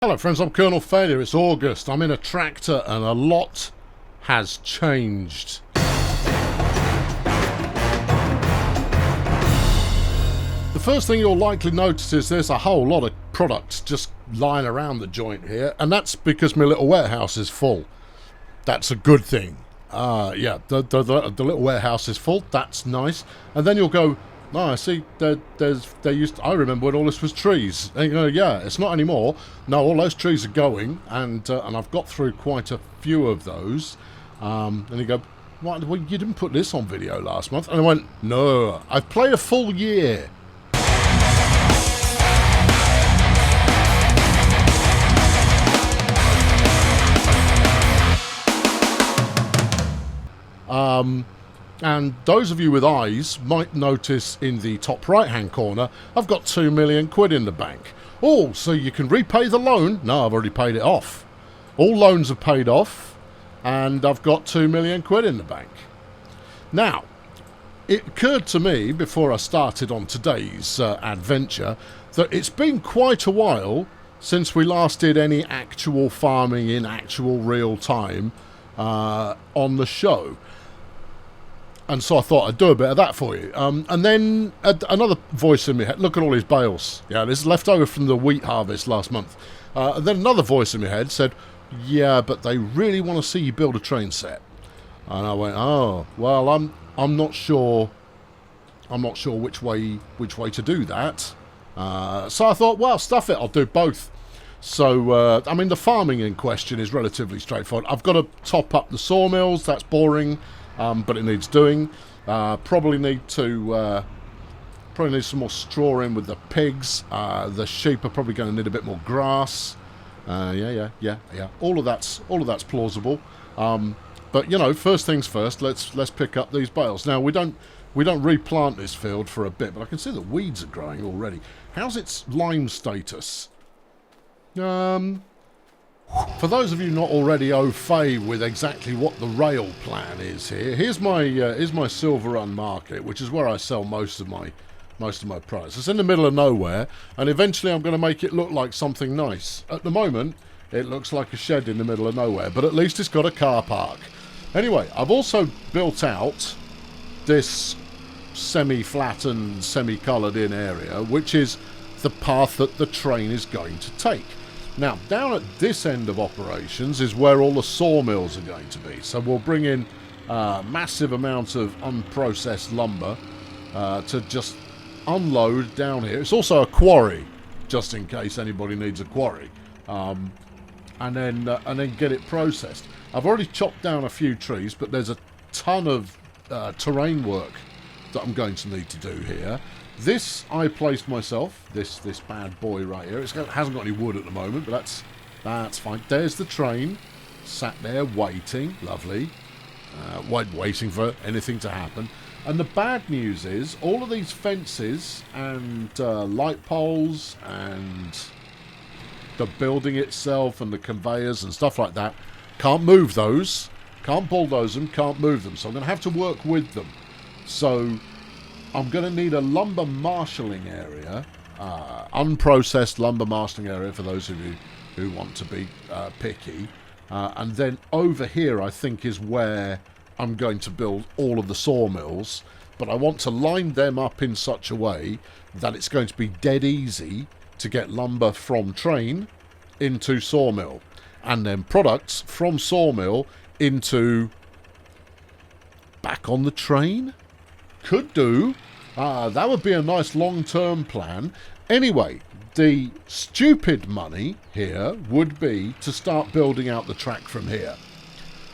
Hello friends, I'm Colonel Failure. It's August. I'm in a tractor and a lot has changed. The first thing you'll likely notice is there's a whole lot of products just lying around the joint here, and that's because my little warehouse is full. That's a good thing. Yeah, the little warehouse is full. That's nice. And then you'll go, I see. I remember when all this was trees. And you go, yeah, it's not anymore. No, all those trees are going, and I've got through quite a few of those. And you go, what? Well, you didn't put this on video last month. And I went, no, I've played a full year. And those of you with eyes might notice in the top right hand corner I've got 2 million quid in the bank. Oh, so you can repay the loan? No, I've already paid it off. All loans are paid off and I've got 2 million quid in the bank. Now, it occurred to me before I started on today's adventure that it's been quite a while since we last did any actual farming in actual real time on the show. And so I thought I'd do a bit of that for you. And then another voice in my head, look at all these bales. Yeah, this is left over from the wheat harvest last month. And then another voice in my head said, yeah, but they really want to see you build a train set. And I went, oh, well, I'm not sure which way to do that. So I thought, well, stuff it, I'll do both. So, I mean, the farming in question is relatively straightforward. I've got to top up the sawmills, that's boring. But it needs doing. Probably need some more straw in with the pigs. The sheep are probably going to need a bit more grass. Yeah. All of that's plausible. But you know, first things first. Let's pick up these bales. Now we don't replant this field for a bit, but I can see the weeds are growing already. How's its lime status? For those of you not already au fait with exactly what the rail plan is here, here's my Silver Run market, which is where I sell most of my products. It's in the middle of nowhere, and eventually I'm going to make it look like something nice. At the moment, it looks like a shed in the middle of nowhere, but at least it's got a car park. Anyway, I've also built out this semi-flattened, semi-coloured in area, which is the path that the train is going to take. Now, down at this end of operations is where all the sawmills are going to be. So we'll bring in massive amounts of unprocessed lumber to just unload down here. It's also a quarry, just in case anybody needs a quarry, and then get it processed. I've already chopped down a few trees, but there's a ton of terrain work that I'm going to need to do here. This I placed myself, this bad boy right here. It hasn't got any wood at the moment, but that's fine. There's the train, sat there waiting, lovely, waiting for anything to happen. And the bad news is, all of these fences and light poles and the building itself and the conveyors and stuff like that, can't move those, can't bulldoze them, can't move them. So I'm going to have to work with them. So I'm going to need a lumber marshalling area, unprocessed lumber marshalling area for those of you who want to be picky. And then over here, I think, is where I'm going to build all of the sawmills. But I want to line them up in such a way that it's going to be dead easy to get lumber from train into sawmill. And then products from sawmill into back on the train? Could do. That would be a nice long-term plan. Anyway, the stupid money here would be to start building out the track from here.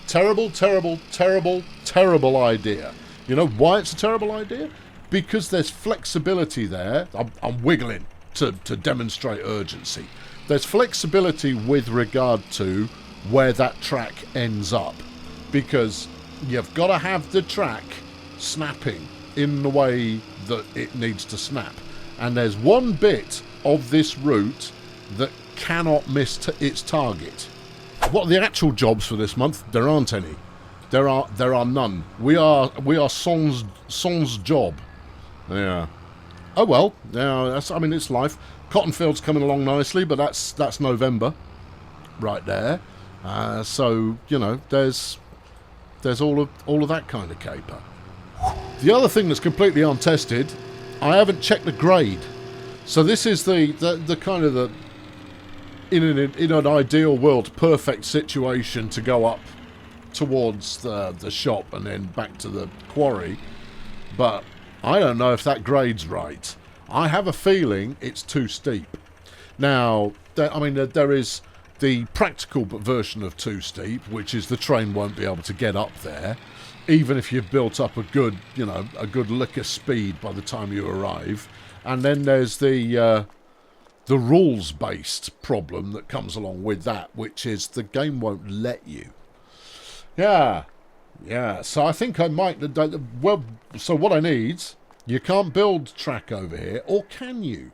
Terrible, terrible, terrible, terrible idea. You know why it's a terrible idea? Because there's flexibility there. I'm wiggling to demonstrate urgency. There's flexibility with regard to where that track ends up. Because you've got to have the track snapping in the way that it needs to snap. And there's one bit of this route that cannot miss its target. What are the actual jobs for this month? There aren't any. There are none. We are sans job. Yeah. Oh well, now that's, I mean, it's life. Cotton field's coming along nicely, but that's November, right there. So you know, there's all of that kind of caper. The other thing that's completely untested, I haven't checked the grade. So this is the kind of the in an ideal world perfect situation to go up towards the shop and then back to the quarry, but I don't know if that grade's right. I have a feeling it's too steep. Now, there is the practical version of too steep, which is the train won't be able to get up there, even if you've built up a good lick of speed by the time you arrive. And then there's the rules-based problem that comes along with that, which is the game won't let you. Yeah. So I think I might. Well, so what I need, you can't build track over here, or can you?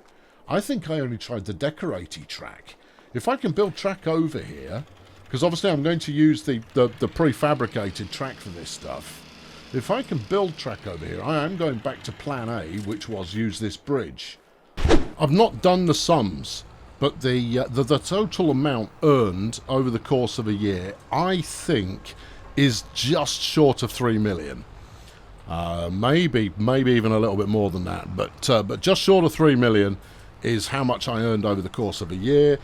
I think I only tried the decoratey track. If I can build track over here, because obviously I'm going to use the prefabricated track for this stuff. If I can build track over here, I am going back to plan A, which was use this bridge. I've not done the sums, but the total amount earned over the course of a year, I think, is just short of 3 million. Maybe even a little bit more than that, but just short of 3 million is how much I earned over the course of a year.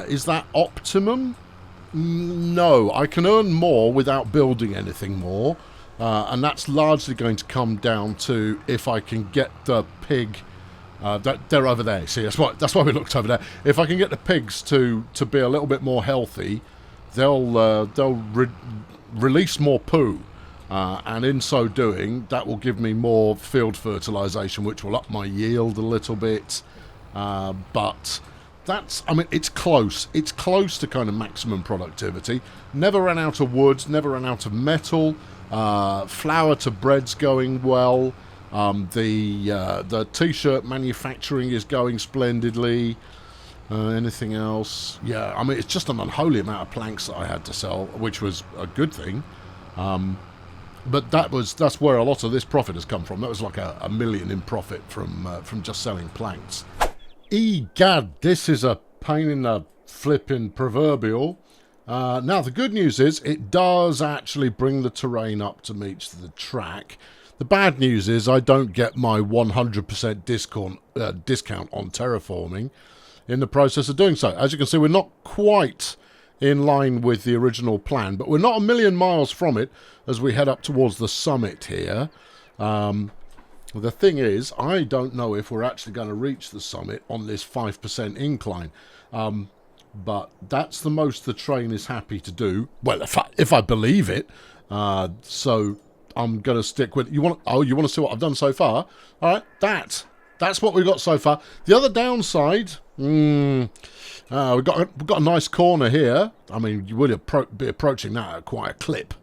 Is that optimum? No, I can earn more without building anything more, and that's largely going to come down to if I can get the pig. They're over there. See, that's why we looked over there. If I can get the pigs to be a little bit more healthy, they'll release more poo, and in so doing, that will give me more field fertilization, which will up my yield a little bit. But it's close. It's close to kind of maximum productivity. Never ran out of wood, never ran out of metal. Flour to bread's going well. The t-shirt manufacturing is going splendidly. Anything else? Yeah, it's just an unholy amount of planks that I had to sell, which was a good thing. But that's where a lot of this profit has come from. That was like a million in profit from just selling planks. Egad, this is a pain in the flipping proverbial. Now, the good news is it does actually bring the terrain up to meet the track. The bad news is I don't get my 100% discount on terraforming in the process of doing so. As you can see, we're not quite in line with the original plan, but we're not a million miles from it as we head up towards the summit here. The thing is, I don't know if we're actually going to reach the summit on this 5% incline. But that's the most the train is happy to do. Well, if I believe it. So I'm going to stick with... You want to see what I've done so far? All right, that's what we've got so far. The other downside... we've got a nice corner here. You would be approaching that at quite a clip,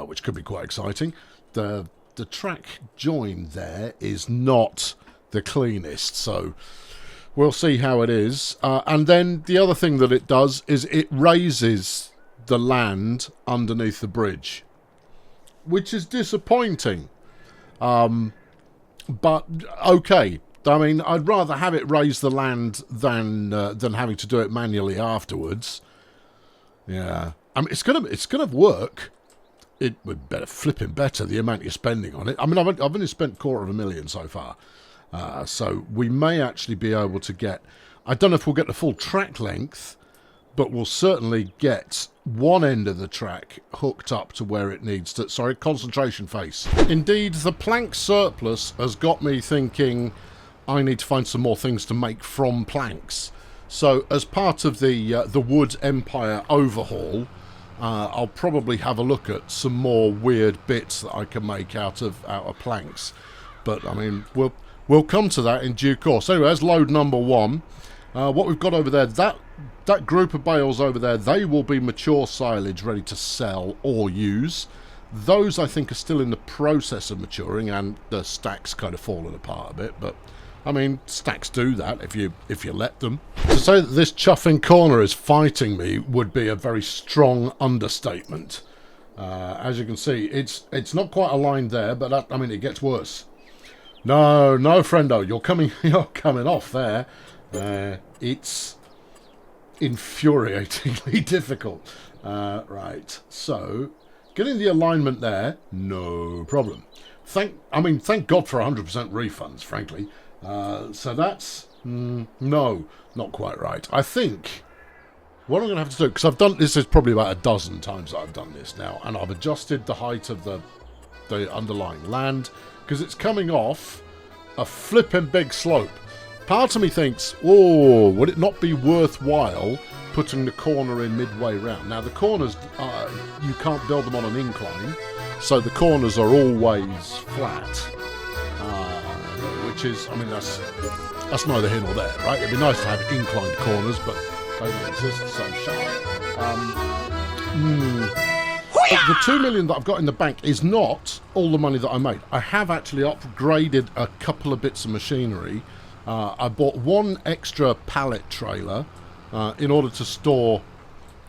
which could be quite exciting. The track join there is not the cleanest, so we'll see how it is. And then the other thing that it does is it raises the land underneath the bridge, which is disappointing. But okay. I'd rather have it raise the land than having to do it manually afterwards. Yeah, it's gonna work. It would better flipping better the amount you're spending on it. I've only spent $250,000 so far, so we may actually be able to get. I don't know if we'll get the full track length, but we'll certainly get one end of the track hooked up to where it needs to. Sorry, concentration face. Indeed, the plank surplus has got me thinking I need to find some more things to make from planks. So as part of the Wood Empire overhaul, I'll probably have a look at some more weird bits that I can make out of planks. But we'll come to that in due course. Anyway, there's load number one. What we've got over there, that group of bales over there, they will be mature silage ready to sell or use. Those I think are still in the process of maturing, and the stack's kind of fallen apart a bit, but stacks do that if you let them. To say that this chuffing corner is fighting me would be a very strong understatement. As you can see, it's not quite aligned there, but it gets worse. No, no, friendo, you're coming, you're coming off there. It's infuriatingly difficult. Right, so getting the alignment there, no problem. Thank God for 100% refunds, frankly. So that's no, not quite right. I think what I'm going to have to do, because I've done this is probably about a dozen times that I've done this now, and I've adjusted the height of the underlying land because it's coming off a flipping big slope. Part of me thinks, oh, would it not be worthwhile putting the corner in midway round? Now the corners, you can't build them on an incline, so the corners are always flat, which is, I mean, that's neither here nor there, right? It'd be nice to have inclined corners, but they don't exist, so shut up. The 2 million that I've got in the bank is not all the money that I made. I have actually upgraded a couple of bits of machinery. I bought one extra pallet trailer in order to store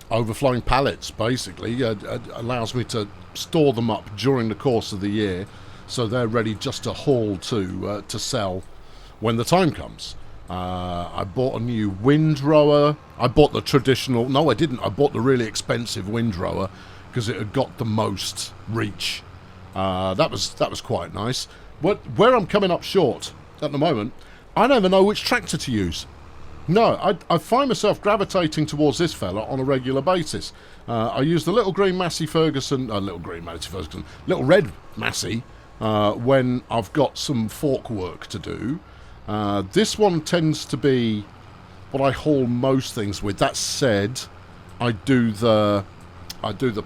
overflowing pallets, basically. It allows me to store them up during the course of the year, so they're ready just to haul to sell when the time comes. I bought a new windrower. I bought the traditional... No, I didn't. I bought the really expensive windrower because it had got the most reach. That was quite nice. Where I'm coming up short at the moment, I never know which tractor to use. No, I find myself gravitating towards this fella on a regular basis. I use the little red Massey when I've got some fork work to do. This one tends to be what I haul most things with. That said, I do the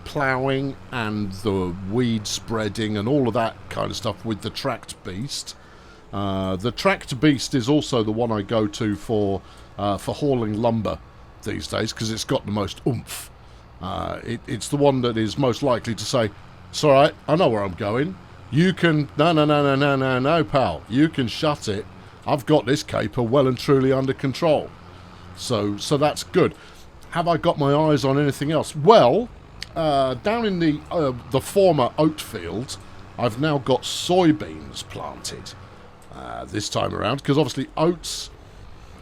ploughing and the weed spreading and all of that kind of stuff with the tracked beast. The tracked beast is also the one I go to for hauling lumber these days because it's got the most oomph. It's the one that is most likely to say, "It's all right, I know where I'm going. You can no, pal. You can shut it. I've got this caper well and truly under control." So that's good. Have I got my eyes on anything else? Well, down in the former oat field, I've now got soybeans planted this time around, because obviously oats,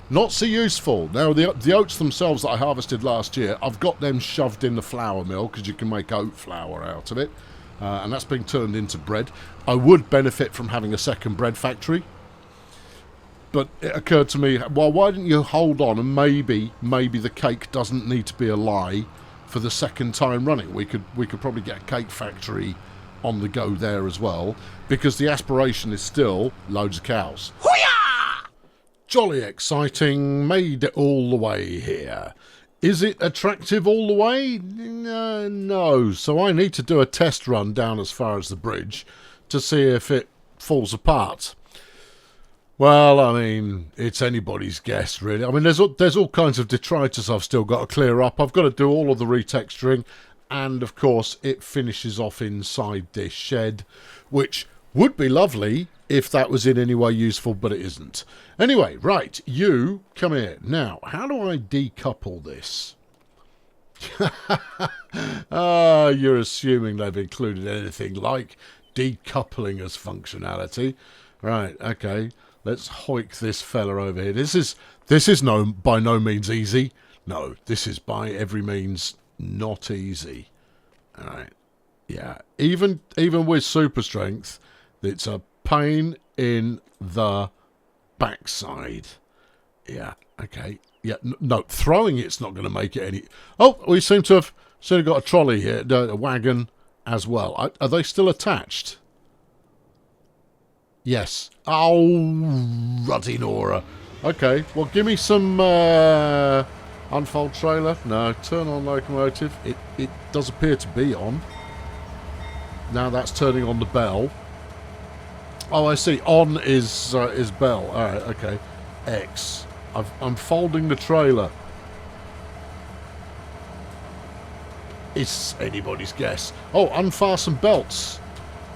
not so useful. Now, the oats themselves that I harvested last year, I've got them shoved in the flour mill, because you can make oat flour out of it, and that's being turned into bread. I would benefit from having a second bread factory, but it occurred to me, well, why didn't you hold on and maybe the cake doesn't need to be a lie for the second time running. We could probably get a cake factory on the go there as well, because the aspiration is still loads of cows. Hoo-yah! Jolly exciting, made it all the way here. Is it attractive all the way? No, so I need to do a test run down as far as the bridge to see if it falls apart. Well, I mean, it's anybody's guess, really. I mean, there's all kinds of detritus I've still got to clear up. I've got to do all of the retexturing, and, of course, it finishes off inside this shed, which would be lovely if that was in any way useful, but it isn't. Anyway, right, you, come here. Now, how do I decouple this? You're assuming they've included anything like decoupling as functionality. Right, okay. Let's hoik this fella over here. This is by no means easy. No, this is by every means not easy. All right. Yeah. Even with super strength, it's a pain in the backside. Yeah. Okay. Yeah. No, throwing it's not going to make it any. Oh, we seem to have got a trolley here, a wagon as well. Are they still attached? Yes. Oh, ruddy Nora. Okay, well, give me some unfold trailer. No, turn on locomotive. It does appear to be on. Now that's turning on the bell. Oh, I see. On is bell. All right, okay. X. I'm folding the trailer. It's anybody's guess. Oh, unfasten belts.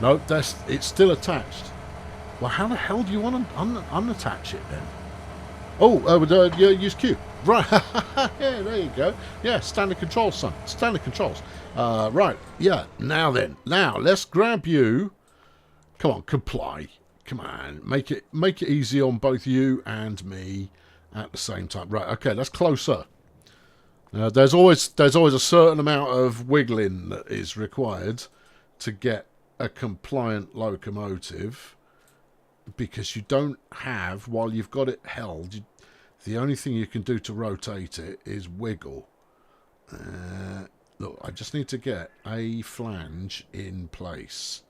No, it's still attached. Well, how the hell do you want to unattach it then? Oh, use Q. Right, yeah, there you go. Yeah, standard controls, son. Standard controls. Right, yeah, now then. Now, let's grab you. Come on, comply. Come on, make it easy on both you and me at the same time. Right, okay, that's closer. There's always a certain amount of wiggling that is required to get a compliant locomotive, because you don't have, while you've got it held, the only thing you can do to rotate it is wiggle. Look, I just need to get a flange in place.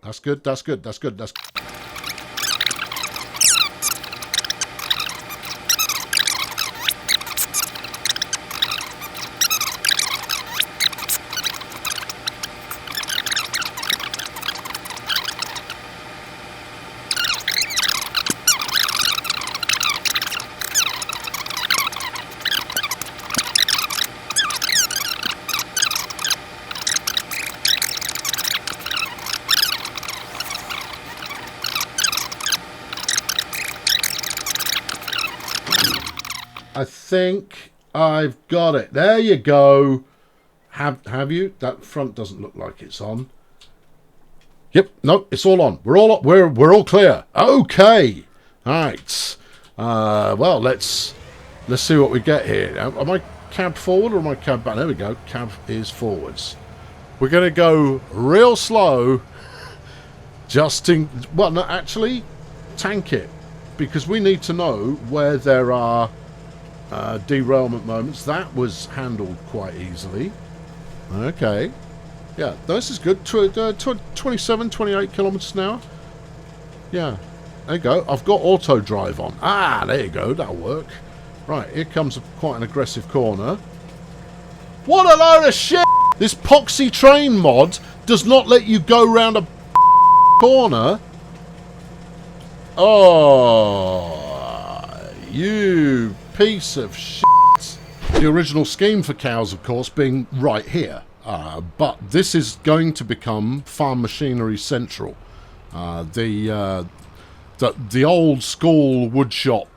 That's good, that's good, that's good, that's good. I think I've got it. There you go. Have you? That front doesn't look like it's on. Yep. No, it's all on. We're all clear. Okay. All right. Well, let's see what we get here. Am I cab forward or am I cab back? There we go. Cab is forwards. We're going to go real slow. Well, no, actually, tank it, because we need to know where there are derailment moments. That was handled quite easily. Okay. Yeah, this is good. 27, 28 kilometers an hour. Yeah. There you go. I've got auto drive on. Ah, there you go. That'll work. Right, here comes quite an aggressive corner. What a load of shit! This Poxy train mod does not let you go round a corner. Oh, you piece of shit. The original scheme for cows, of course, being right here. But this is going to become Farm Machinery Central. The old school wood shop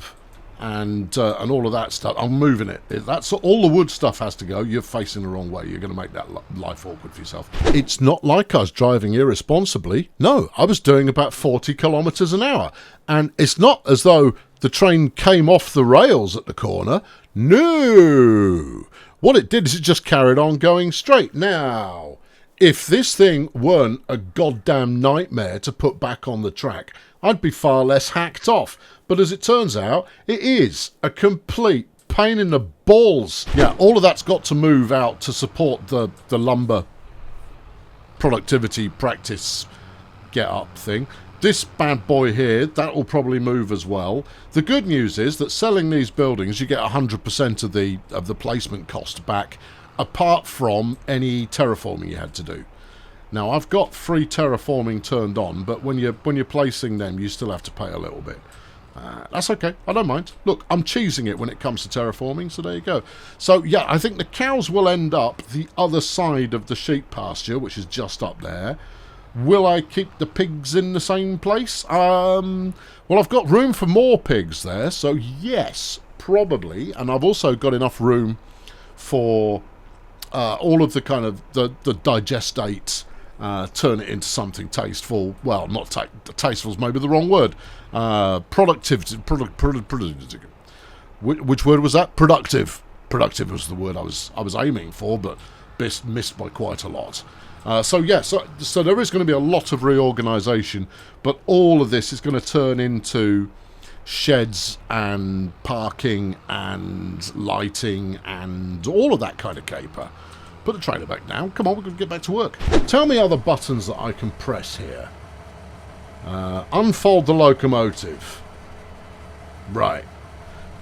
and all of that stuff. I'm moving it. That's all the wood stuff has to go. You're facing the wrong way. You're going to make that life awkward for yourself. It's not like I was driving irresponsibly. No, I was doing about 40 kilometers an hour. And it's not as though the train came off the rails at the corner. No! What it did is it just carried on going straight. Now, if this thing weren't a goddamn nightmare to put back on the track, I'd be far less hacked off. But as it turns out, it is a complete pain in the balls. Yeah, all of that's got to move out to support the lumber productivity practice get up thing. This bad boy here, that will probably move as well. The good news is that selling these buildings, you get 100% of the placement cost back, apart from any terraforming you had to do. Now, I've got free terraforming turned on, but when you're placing them, you still have to pay a little bit. That's okay. I don't mind. Look, I'm cheesing it when it comes to terraforming, so there you go. So, yeah, I think the cows will end up the other side of the sheep pasture, which is just up there. Will I keep the pigs in the same place? Well, I've got room for more pigs there, so yes, probably. And I've also got enough room for all of the kind of the digestate, turn it into something tasteful. Well, not tasteful is maybe the wrong word. Productivity. Which word was that? Productive. Productive was the word I was aiming for, but missed by quite a lot. So there is going to be a lot of reorganisation, but all of this is going to turn into sheds and parking and lighting and all of that kind of caper. Put the trailer back down. Come on, we're going to get back to work. Tell me other buttons that I can press here. Unfold the locomotive. Right.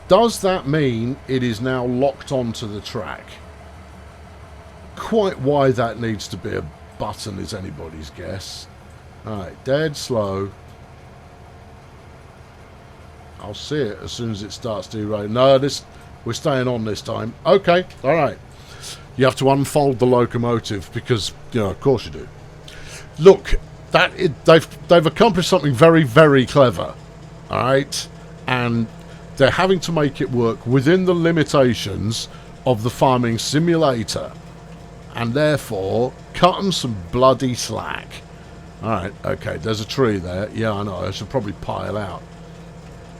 Does that mean it is now locked onto the track? Quite why that needs to be a button is anybody's guess. Alright, dead slow. I'll see it as soon as it starts derailing. No, we're staying on this time. Okay, alright. You have to unfold the locomotive because, of course you do. Look, they've accomplished something very, very clever. Alright? And they're having to make it work within the limitations of the farming simulator. And therefore, cut them some bloody slack. Alright, okay, there's a tree there. Yeah, I know, I should probably pile out.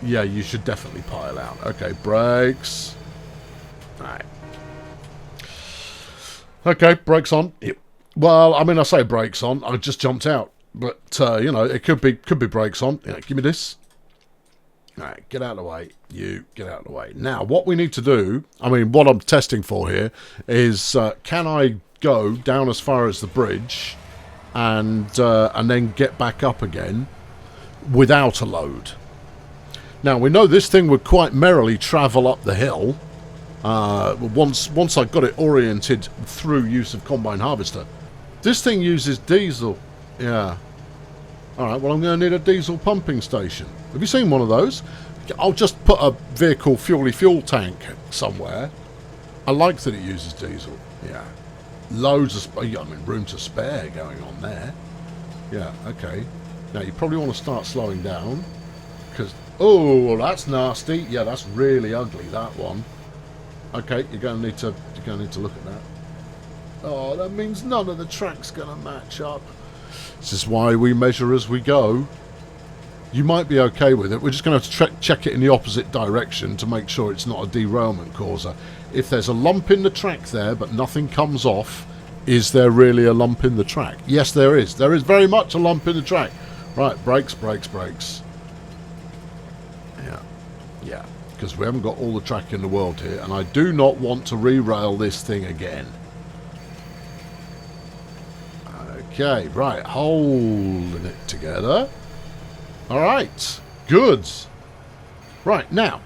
Yeah, you should definitely pile out. Okay, brakes. Alright. Okay, brakes on. Yep. Well, I mean, I say brakes on. I just jumped out. But, you know, it could be brakes on. Yeah, give me this. Alright, get out of the way. You, get out of the way. Now, what we need to do, I mean, what I'm testing for here is, can I go down as far as the bridge and then get back up again without a load? Now, we know this thing would quite merrily travel up the hill once I got it oriented through use of combine harvester. This thing uses diesel. Yeah. Alright, well, I'm going to need a diesel pumping station. Have you seen one of those? I'll just put a vehicle fuel tank somewhere. I like that it uses diesel. Yeah. Loads of, I mean, room to spare going on there. Yeah, okay. Now, you probably want to start slowing down. Because, oh, that's nasty. Yeah, that's really ugly, that one. Okay, you're going to need to look at that. Oh, that means none of the track's going to match up. This is why we measure as we go. You might be okay with it. We're just going to have to check it in the opposite direction to make sure it's not a derailment causer. If there's a lump in the track there, but nothing comes off, is there really a lump in the track? Yes, there is. There is very much a lump in the track. Right, brakes, brakes, brakes. Yeah, yeah. Because we haven't got all the track in the world here, and I do not want to re-rail this thing again. Okay, right, holding it together. Alright, good. Right, now,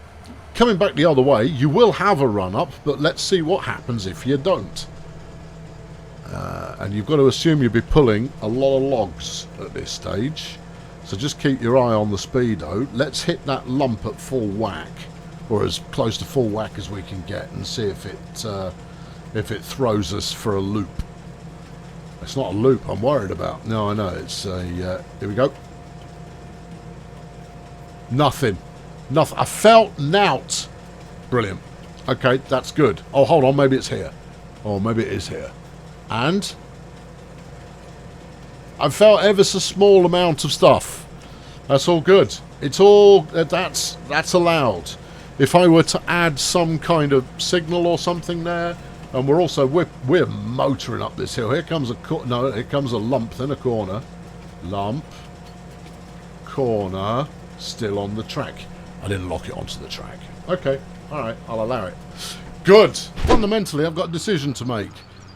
coming back the other way, you will have a run-up, but let's see what happens if you don't. And you've got to assume you'll be pulling a lot of logs at this stage. So just keep your eye on the speedo. Let's hit that lump at full whack, or as close to full whack as we can get, and see if it throws us for a loop. It's not a loop I'm worried about. No, I know. It's a... here we go. Nothing. Nothing. I felt nout. Brilliant. Okay, that's good. Oh, hold on. Maybe it's here. Oh, maybe it is here. And... I felt ever so small amount of stuff. That's all good. It's all... That's allowed. If I were to add some kind of signal or something there... And we're also, we're motoring up this hill. Here comes here comes a lump, then a corner. Lump. Corner. Still on the track. I didn't lock it onto the track. Okay, alright, I'll allow it. Good! Fundamentally, I've got a decision to make.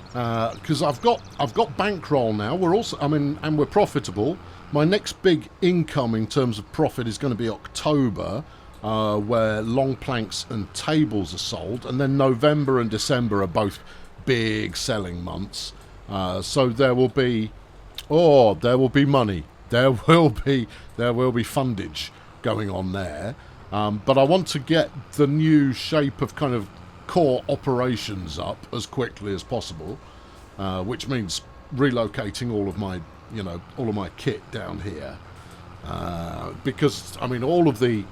Because I've got bankroll now. We're also, I mean, and we're profitable. My next big income in terms of profit is going to be October. Where long planks and tables are sold, and then November and December are both big selling months. So there will be money. There will be fundage going on there. But I want to get the new shape of kind of core operations up as quickly as possible, which means relocating all of my kit down here, because I mean all of the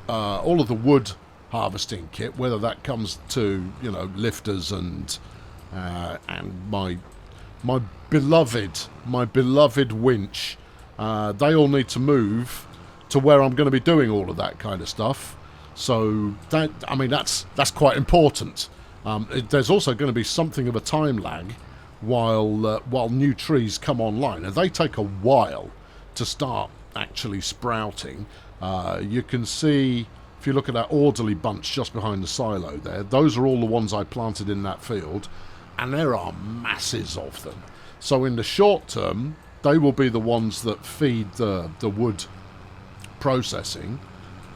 wood harvesting kit, whether that comes to lifters and my beloved winch, they all need to move to where I'm going to be doing all of that kind of stuff. So that's quite important. There's also going to be something of a time lag while new trees come online, and they take a while to start actually sprouting. You can see, if you look at that orderly bunch just behind the silo there, those are all the ones I planted in that field, and there are masses of them. So in the short term, they will be the ones that feed the wood processing,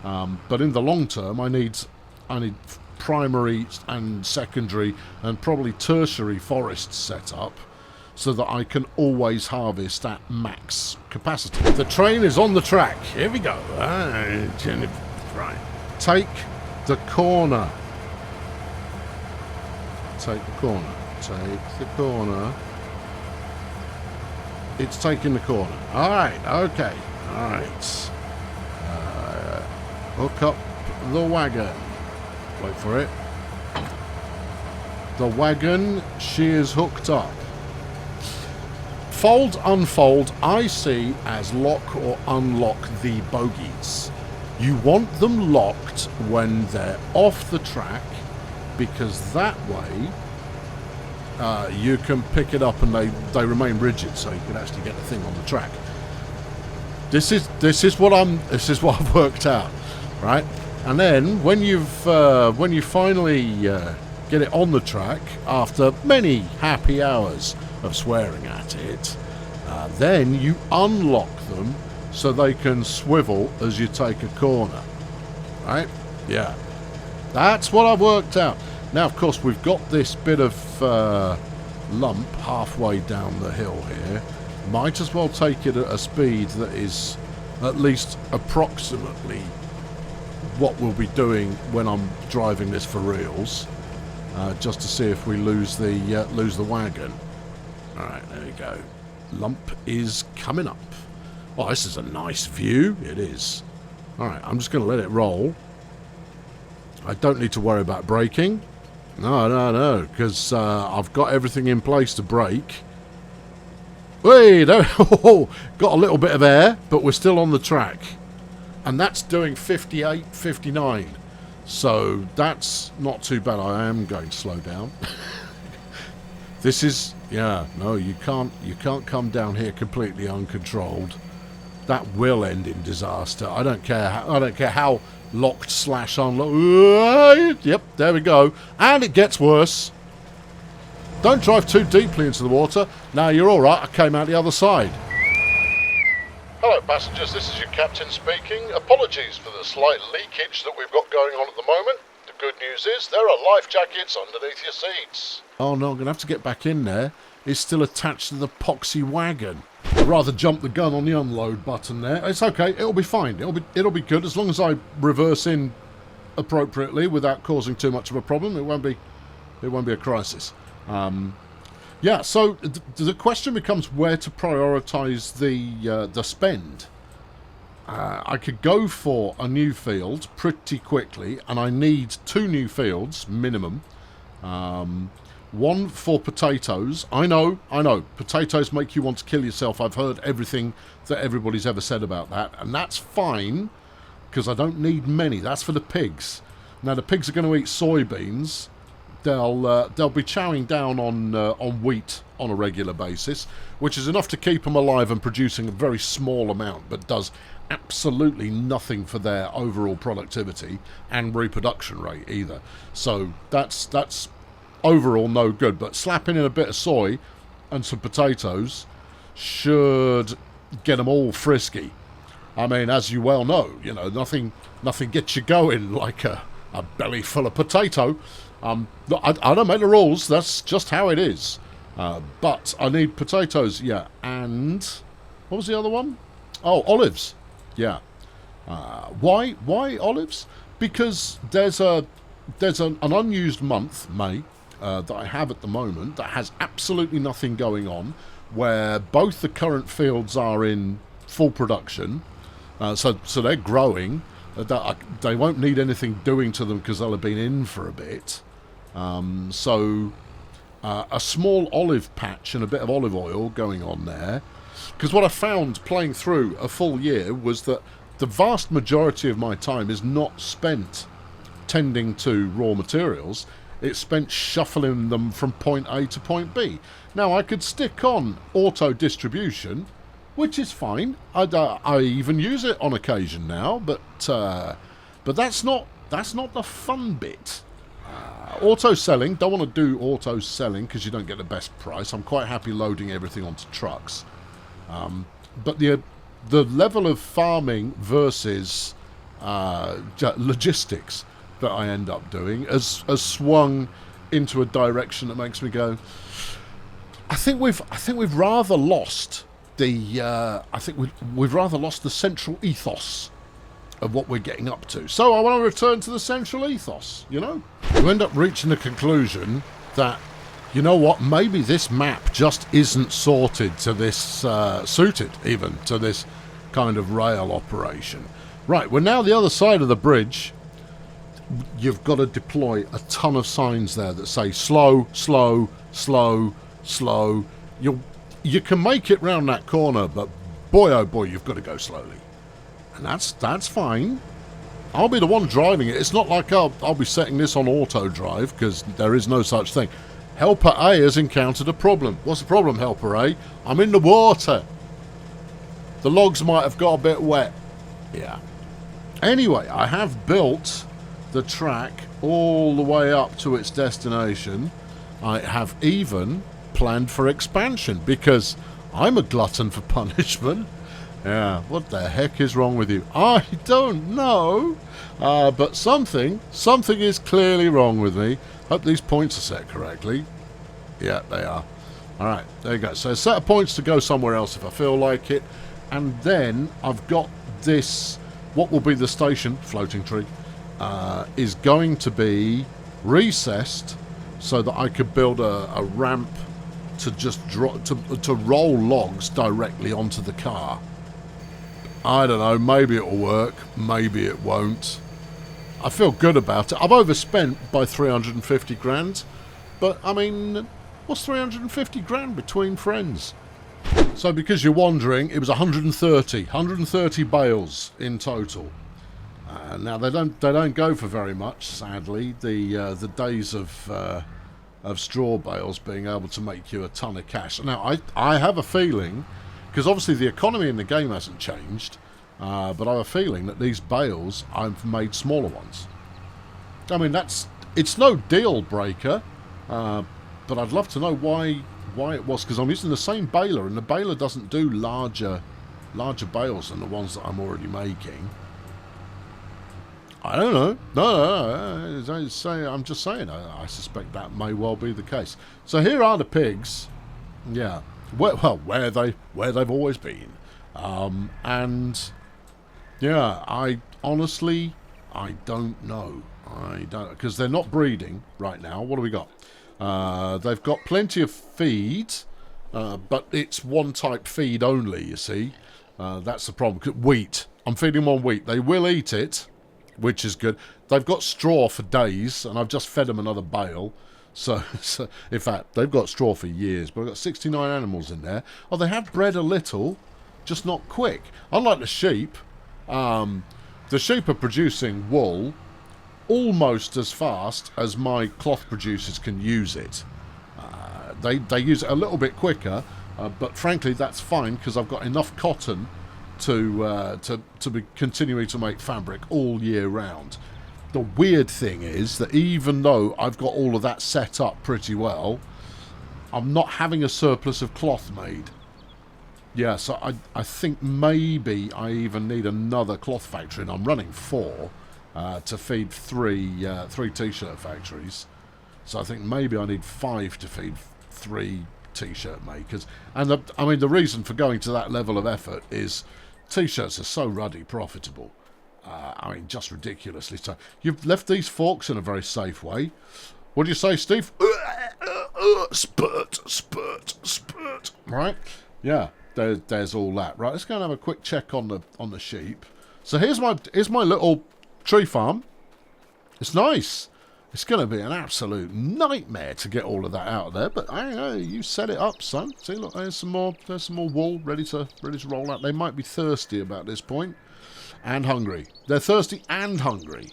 but in the long term, I need primary and secondary and probably tertiary forests set up, so that I can always harvest at max capacity. The train is on the track. Here we go. Right. Take the corner. Take the corner. Take the corner. It's taking the corner. Alright, okay. Alright. Hook up the wagon. Wait for it. The wagon, she is hooked up. Fold, unfold, I see as lock or unlock the bogies. You want them locked when they're off the track, because that way you can pick it up and they remain rigid, so you can actually get the thing on the track. This is what I've worked out, right? And then when you finally get it on the track after many happy hours of swearing at it, then you unlock them so they can swivel as you take a corner, right? Yeah, that's what I've worked out. Now, of course, we've got this bit of lump halfway down the hill here. Might as well take it at a speed that is at least approximately what we'll be doing when I'm driving this for reals, just to see if we lose the wagon. All right, there we go. Lump is coming up. Oh, this is a nice view. It is. All right, I'm just going to let it roll. I don't need to worry about braking. No, because I've got everything in place to brake. Hey, there, got a little bit of air, but we're still on the track. And that's doing 58, 59. So that's not too bad. I am going to slow down. This is, yeah, no, you can't come down here completely uncontrolled. That will end in disaster. I don't care how locked / unlocked. Yep, there we go. And it gets worse. Don't drive too deeply into the water. No, you're all right. I came out the other side. Hello, passengers. This is your captain speaking. Apologies for the slight leakage that we've got going on at the moment. The good news is there are life jackets underneath your seats. Oh no, I'm going to have to get back in there. It's still attached to the poxy wagon. I'd rather jump the gun on the unload button there. It's okay. It'll be fine. It'll be good as long as I reverse in appropriately without causing too much of a problem. It won't be a crisis. Yeah. So the question becomes where to prioritise the spend. I could go for a new field pretty quickly, and I need 2 new fields minimum. One for potatoes. I know. Potatoes make you want to kill yourself. I've heard everything that everybody's ever said about that. And that's fine, because I don't need many. That's for the pigs. Now, the pigs are going to eat soybeans. They'll be chowing down on wheat on a regular basis, which is enough to keep them alive and producing a very small amount, but does absolutely nothing for their overall productivity and reproduction rate either. So that's overall no good, but slapping in a bit of soy and some potatoes should get them all frisky. I mean, as you well know, nothing gets you going like a belly full of potato. I don't make the rules, that's just how it is. But I need potatoes, yeah, and what was the other one? Oh, olives, yeah. Why olives? Because there's an unused month, May, that I have at the moment that has absolutely nothing going on, where both the current fields are in full production, so they're growing. They won't need anything doing to them because they'll have been in for a bit. So a small olive patch and a bit of olive oil going on there, because what I found playing through a full year was that the vast majority of my time is not spent tending to raw materials. It's spent shuffling them from point A to point B. Now, I could stick on auto distribution, which is fine. I even use it on occasion now, but that's not the fun bit. Auto selling, don't want to do auto selling because you don't get the best price. I'm quite happy loading everything onto trucks. But the level of farming versus logistics that I end up doing has swung into a direction that makes me go, I think we've rather lost we've rather lost the central ethos of what we're getting up to. So I want to return to the central ethos, You end up reaching the conclusion that, you know what, maybe this map just isn't suited to this kind of rail operation. Right, we're now the other side of the bridge. You've got to deploy a ton of signs there that say slow, slow, slow, slow. You can make it round that corner, but boy oh boy, you've got to go slowly. And that's fine. I'll be the one driving it. It's not like I'll be setting this on auto drive, because there is no such thing. Helper A has encountered a problem. What's the problem, Helper A? I'm in the water. The logs might have got a bit wet. Yeah. Anyway, I have built the track all the way up to its destination. I have even planned for expansion, because I'm a glutton for punishment. Yeah, what the heck is wrong with you? I don't know. But something is clearly wrong with me. Hope these points are set correctly. Yeah, they are. Alright, there you go. So a set of points to go somewhere else if I feel like it. And then I've got this, what will be the station, floating tree, is going to be recessed so that I could build a ramp to just to roll logs directly onto the car. I don't know, maybe it'll work, maybe it won't. I feel good about it. I've overspent by 350 grand, but I mean, what's 350 grand between friends? So because you're wondering, it was 130 bales in total. Now they don't go for very much, sadly. The days of straw bales being able to make you a ton of cash. Now I have a feeling, because obviously the economy in the game hasn't changed, but I have a feeling that these bales, I've made smaller ones. I mean, it's no deal breaker, but I'd love to know why it was, because I'm using the same baler, and the baler doesn't do larger bales than the ones that I'm already making. I don't know. No. I'm just saying. I suspect that may well be the case. So here are the pigs. Yeah. Where they've always been. And yeah, I honestly don't know. I don't, because they're not breeding right now. What do we got? They've got plenty of feed, but it's one type feed only. You see, that's the problem. Wheat. I'm feeding them on wheat. They will eat it, which is good. They've got straw for days, and I've just fed them another bale. So in fact, they've got straw for years, but I've got 69 animals in there. Oh, they have bred a little, just not quick. Unlike the sheep are producing wool almost as fast as my cloth producers can use it. They use it a little bit quicker, but frankly, that's fine, because I've got enough cotton to be continuing to make fabric all year round. The weird thing is that even though I've got all of that set up pretty well, I'm not having a surplus of cloth made. Yeah, so I think maybe I even need another cloth factory, and I'm running 4 to feed three t-shirt factories. So I think maybe I need 5 to feed 3 t-shirt makers. And the reason for going to that level of effort is t-shirts are so ruddy profitable. Just ridiculously so. You've left these forks in a very safe way. What do you say, Steve? Spurt. Right? Yeah, there's all that. Right, let's go and have a quick check on the sheep. So here's my little tree farm. It's nice. It's going to be an absolute nightmare to get all of that out of there, but I don't know, you set it up, son. See, look, there's some more wool ready to roll out. They might be thirsty about this point. And hungry. They're thirsty and hungry.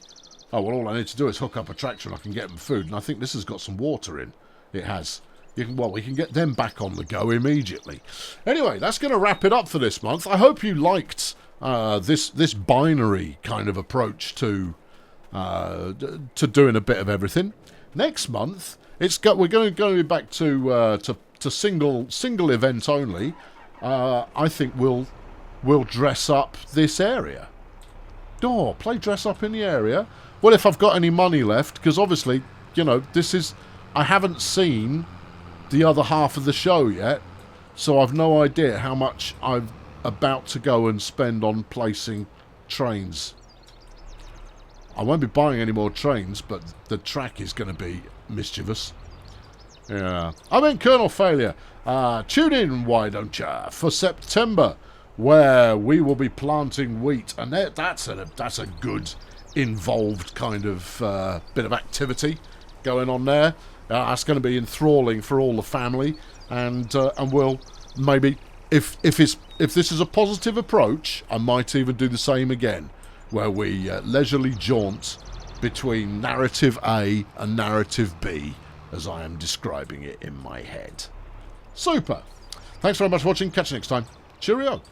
Oh, well, all I need to do is hook up a tractor and I can get them food. And I think this has got some water in. It has. We can get them back on the go immediately. Anyway, that's going to wrap it up for this month. I hope you liked this binary kind of approach to doing a bit of everything. Next month, we're going to be back to single event only. I think we'll dress up this area. Play dress up in the area. Well, if I've got any money left, because obviously, I haven't seen the other half of the show yet, so I've no idea how much I'm about to go and spend on placing trains. I won't be buying any more trains, but the track is going to be mischievous. Yeah. I mean, Colonel Failure. Tune in, why don't ya, for September, where we will be planting wheat, and that's a good involved kind of bit of activity going on there. That's going to be enthralling for all the family, and we'll maybe if this is a positive approach, I might even do the same again, where we leisurely jaunt between narrative A and narrative B, as I am describing it in my head. Super. Thanks very much for watching. Catch you next time. Cheerio.